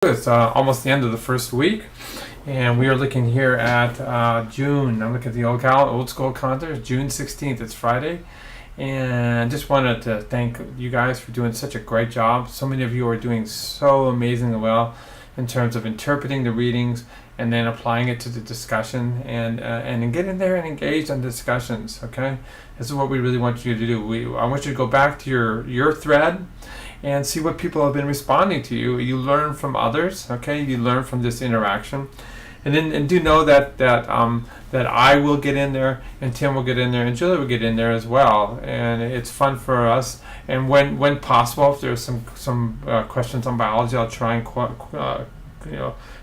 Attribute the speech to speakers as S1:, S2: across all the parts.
S1: It's almost the end of the first week, and we are looking here at June. I'm looking at the old school calendar. June 16th. It's Friday, and just wanted to thank you guys for doing such a great job. So many of you are doing so amazingly well in terms of interpreting the readings and then applying it to the discussion and get in there and engage on discussions. Okay, this is what we really want you to do. I want you to go back to your thread and see what people have been responding to you. You learn from others, okay? You learn from this interaction, and do know that I will get in there, and Tim will get in there, and Julie will get in there as well. And it's fun for us. And when possible, if there's some questions on biology, I'll try and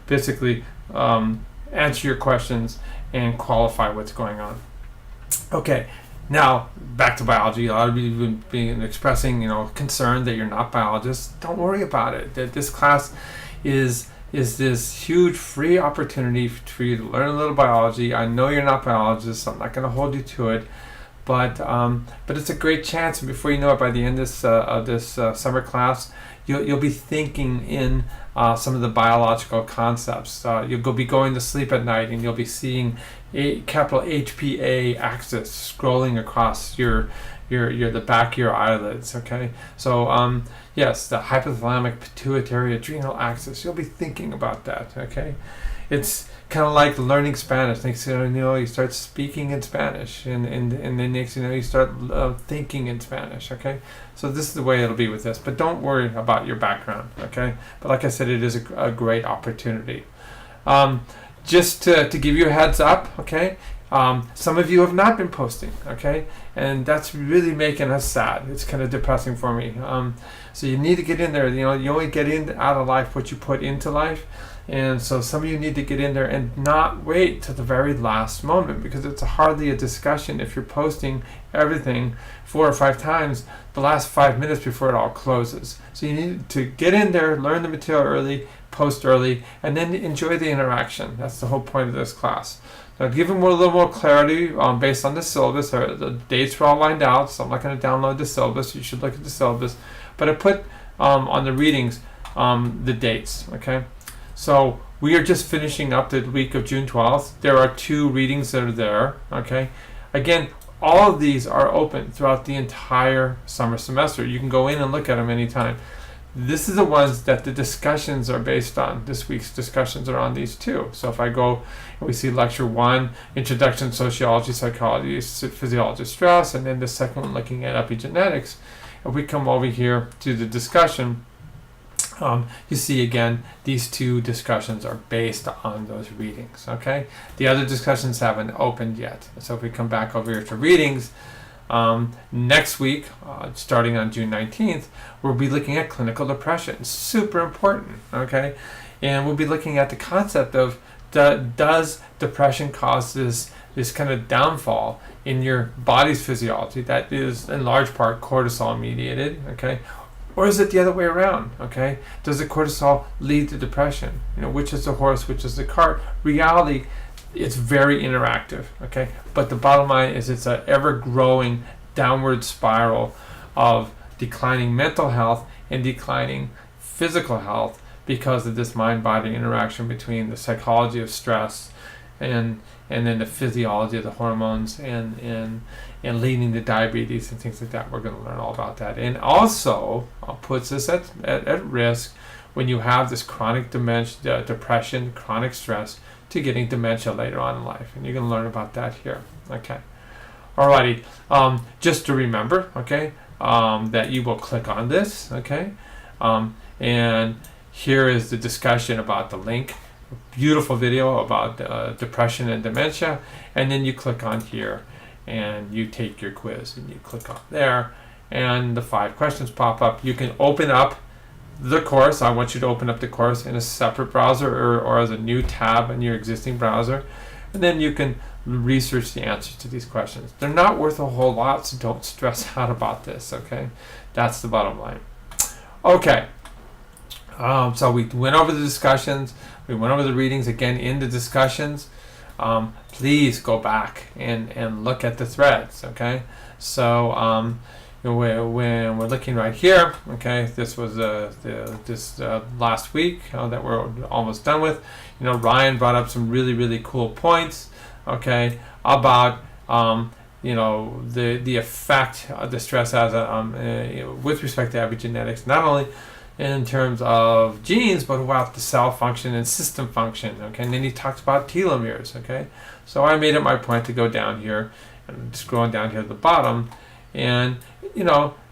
S1: basically answer your questions and qualify what's going on. Okay. Now, back to biology. A lot of you have been expressing, concern that you're not biologists. Don't worry about it. That this class is this huge free opportunity for you to learn a little biology. I know you're not biologists, so I'm not going to hold you to it, but it's a great chance. And before you know it, by the end of this summer class, you'll be thinking in some of the biological concepts. You'll be going to sleep at night, and you'll be seeing a capital HPA axis scrolling across the back of your eyelids. Okay, so yes, the hypothalamic pituitary adrenal axis. You'll be thinking about that. Okay, it's kind of like learning Spanish. Next thing you know, you start speaking in Spanish, and then next thing you know, you start thinking in Spanish. Okay, so this is the way it'll be with this. But don't worry about your background. Okay, but like I said, it is a great opportunity. Just to give you a heads up, okay, some of you have not been posting, okay, and that's really making us sad. It's kind of depressing for me. So you need to get in there. You only get out of life what you put into life, and so some of you need to get in there and not wait till the very last moment, because it's hardly a discussion if you're posting everything 4 or 5 times the last 5 minutes before it all closes. So you need to get in there, learn the material early, post early, and then enjoy the interaction. That's the whole point of this class. Now, give them a little more clarity based on the syllabus. The dates are all lined out, so I'm not going to download the syllabus. You should look at the syllabus. But I put on the readings the dates, okay? So we are just finishing up the week of June 12th. There are 2 readings that are there, okay? Again, all of these are open throughout the entire summer semester. You can go in and look at them anytime. This is the ones that the discussions are based on. This week's discussions are on these 2. So if I go and we see lecture 1, Introduction to Sociology, Psychology, Physiology of Stress, and then the second one looking at epigenetics. If we come over here to the discussion, you see again, these 2 discussions are based on those readings, okay? The other discussions haven't opened yet. So if we come back over here to readings, next week, starting on June 19th, we'll be looking at clinical depression. Super important, okay? And we'll be looking at the concept of does depression cause this kind of downfall in your body's physiology that is in large part cortisol mediated, okay? Or is it the other way around, okay? Does the cortisol lead to depression? Which is the horse, which is the cart? Reality, it's very interactive, okay? But the bottom line is it's an ever-growing downward spiral of declining mental health and declining physical health because of this mind-body interaction between the psychology of stress and then the physiology of the hormones and leading to diabetes and things like that. We're going to learn all about that. And also puts us at risk when you have this chronic dementia, depression, chronic stress, to getting dementia later on in life. And you're going to learn about that here. Okay. Alrighty. Just to remember, okay, that you will click on this, okay? And here is the discussion about the link. Beautiful video about depression and dementia. And then you click on here and you take your quiz and you click on there and the 5 questions pop up. You can open up the course. I want you to open up the course in a separate browser or as a new tab in your existing browser, and then you can research the answers to these questions. They're not worth a whole lot, so don't stress out about this, okay? That's the bottom line. Okay, so we went over the discussions, we went over the readings. Again, in the discussions, please go back and look at the threads, okay? So when we're looking right here, okay, this was this last week that we're almost done with. Ryan brought up some really cool points, okay, about the effect the stress has with respect to epigenetics, not only in terms of genes, but about the cell function and system function, okay. And then he talks about telomeres, okay. So I made it my point to go down here and scrolling down here at the bottom, and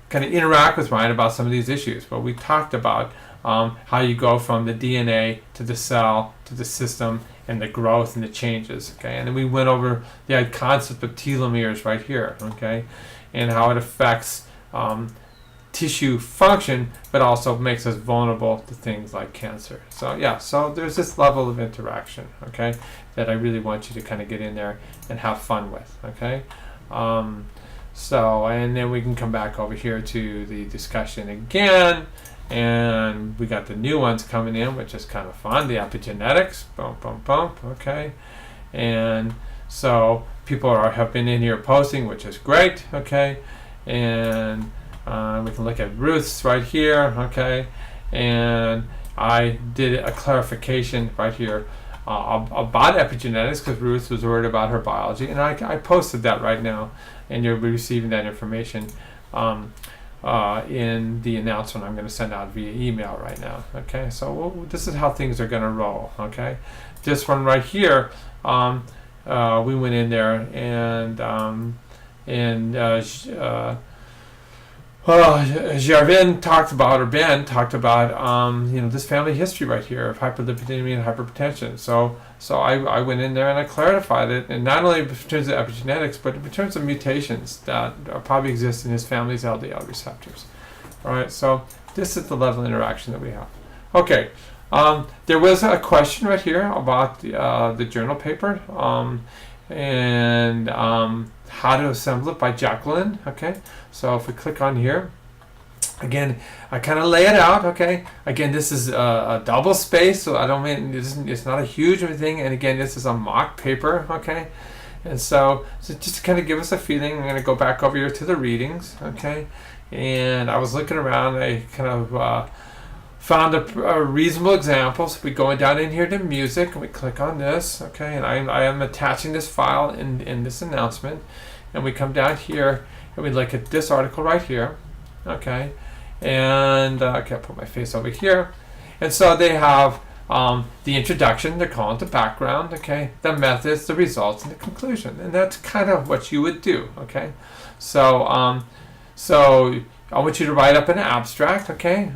S1: kind of interact with Ryan about some of these issues. But we talked about how you go from the DNA to the cell to the system and the growth and the changes, okay. And then we went over the concept of telomeres right here, okay, and how it affects tissue function, but also makes us vulnerable to things like cancer. So yeah, so there's this level of interaction, okay, that I really want you to kind of get in there and have fun with, okay. So, and then we can come back over here to the discussion again, and we got the new ones coming in, which is kind of fun, the epigenetics, boom, okay. And so people have been in here posting, which is great, okay. And we can look at Ruth's right here, okay, and I did a clarification right here about epigenetics because Ruth was worried about her biology, and I posted that right now, and you'll be receiving that information in the announcement I'm going to send out via email right now, okay. So this is how things are going to roll, okay. This one right here, we went in there and Jarvin talked about, or Ben talked about, this family history right here of hyperlipidemia and hypertension. So I went in there and I clarified it, and not only in terms of epigenetics, but in terms of mutations that probably exist in his family's LDL receptors. All right, so this is the level of interaction that we have. Okay, there was a question right here about the journal paper, and how to assemble it by Jacqueline, okay. So if we click on here, again, I kind of lay it out, okay. Again, this is a double space, so I don't mean it's not a huge thing, and again, this is a mock paper, okay. And so just to kind of give us a feeling, I'm going to go back over here to the readings, okay. And I was looking around, I kind of found a reasonable example. So we go down in here to music, and we click on this, okay, and I am attaching this file in this announcement, and we come down here and we look at this article right here, okay, and okay, I'll put my face over here, and so they have the introduction, they're calling it the background, okay, the methods, the results, and the conclusion, and that's kind of what you would do, okay. So so I want you to write up an abstract, okay.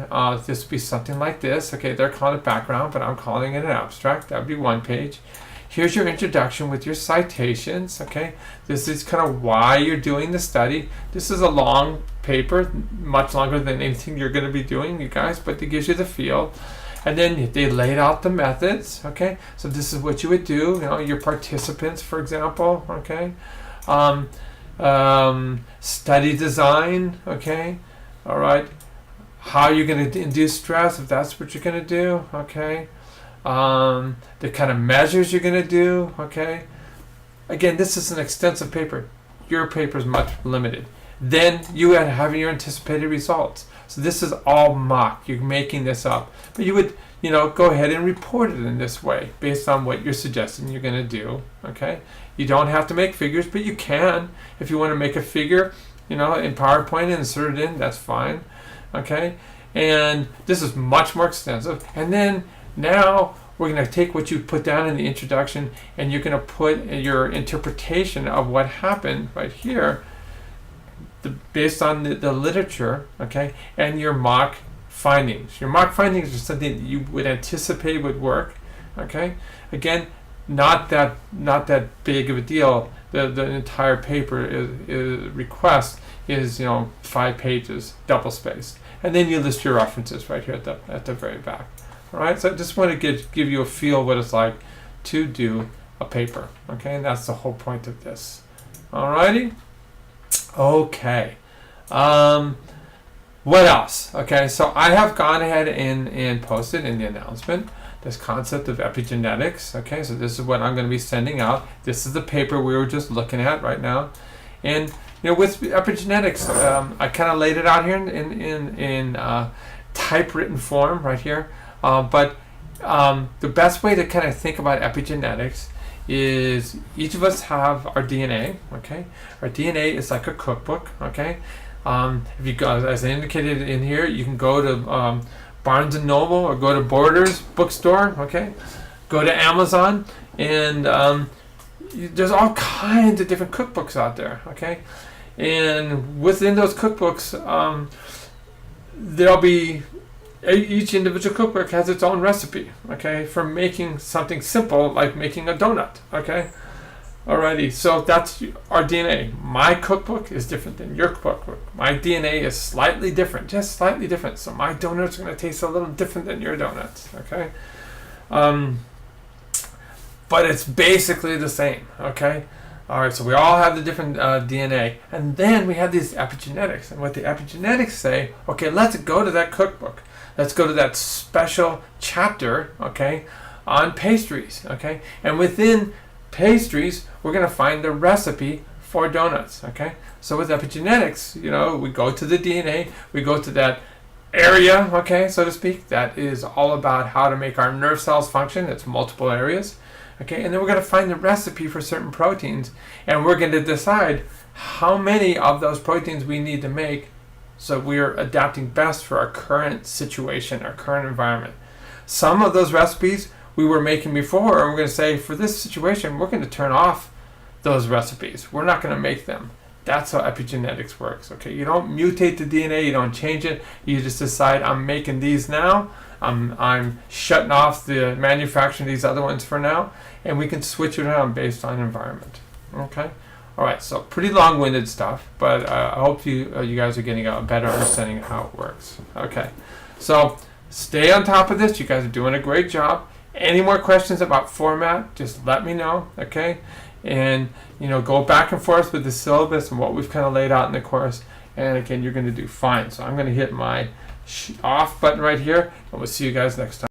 S1: This would be something like this, okay. They're calling it background, but I'm calling it an abstract. That would be one page. Here's your introduction with your citations, okay. This is kind of why you're doing the study. This is a long paper, much longer than anything you're going to be doing, you guys, but it gives you the feel. And then they laid out the methods, okay. So this is what you would do, your participants, for example, okay. Study design, okay. All right, how you're going to induce stress, if that's what you're going to do, okay. The kind of measures you're going to do, okay. Again, this is an extensive paper. Your paper is much limited. Then you have your anticipated results. So this is all mock. You're making this up, but you would, go ahead and report it in this way based on what you're suggesting you're going to do, okay. You don't have to make figures, but you can. If you want to make a figure, in PowerPoint and insert it in, that's fine, okay. And this is much more extensive. And then now we're going to take what you put down in the introduction, and you're going to put your interpretation of what happened right here, based on the literature, okay, and your mock findings. Your mock findings are something that you would anticipate would work, okay. Again, not that big of a deal. The entire paper request is 5 pages, double spaced, and then you list your references right here at the very back. All right. So I just want to give you a feel what it's like to do a paper. Okay, and that's the whole point of this. All righty. Okay. What else? Okay, so I have gone ahead and posted in the announcement this concept of epigenetics. Okay, so this is what I'm going to be sending out. This is the paper we were just looking at right now. And with epigenetics, I kind of laid it out here in typewritten form right here. But the best way to kind of think about epigenetics is each of us have our DNA. Okay, our DNA is like a cookbook. Okay, if you go, as I indicated in here, you can go to Barnes and Noble or go to Borders bookstore. Okay, go to Amazon, and there's all kinds of different cookbooks out there. Okay, and within those cookbooks, there'll be each individual cookbook has its own recipe. Okay, for making something simple like making a donut. Okay. Alrighty, so that's our DNA. My cookbook is different than your cookbook. My DNA is slightly different, just slightly different. So my donuts are going to taste a little different than your donuts, okay? But it's basically the same, okay? Alright, so we all have the different DNA. And then we have these epigenetics. And what the epigenetics say, okay, let's go to that cookbook. Let's go to that special chapter, okay, on pastries, okay? And within pastries, we're going to find the recipe for donuts. Okay, so with epigenetics, we go to the DNA, we go to that area, okay, so to speak, that is all about how to make our nerve cells function. It's multiple areas. Okay, and then we're going to find the recipe for certain proteins, and we're going to decide how many of those proteins we need to make so we're adapting best for our current situation, our current environment. Some of those recipes we were making before, and we're going to say, for this situation, we're going to turn off those recipes. We're not going to make them. That's how epigenetics works. Okay, you don't mutate the DNA, you don't change it. You just decide, I'm making these now. I'm shutting off the manufacturing of these other ones for now, and we can switch it around based on environment. Okay. All right. So pretty long-winded stuff, but I hope you guys are getting a better understanding of how it works. Okay. So stay on top of this. You guys are doing a great job. Any more questions about format, just let me know, okay? And, go back and forth with the syllabus and what we've kind of laid out in the course. And again, you're going to do fine. So I'm going to hit my off button right here, and we'll see you guys next time.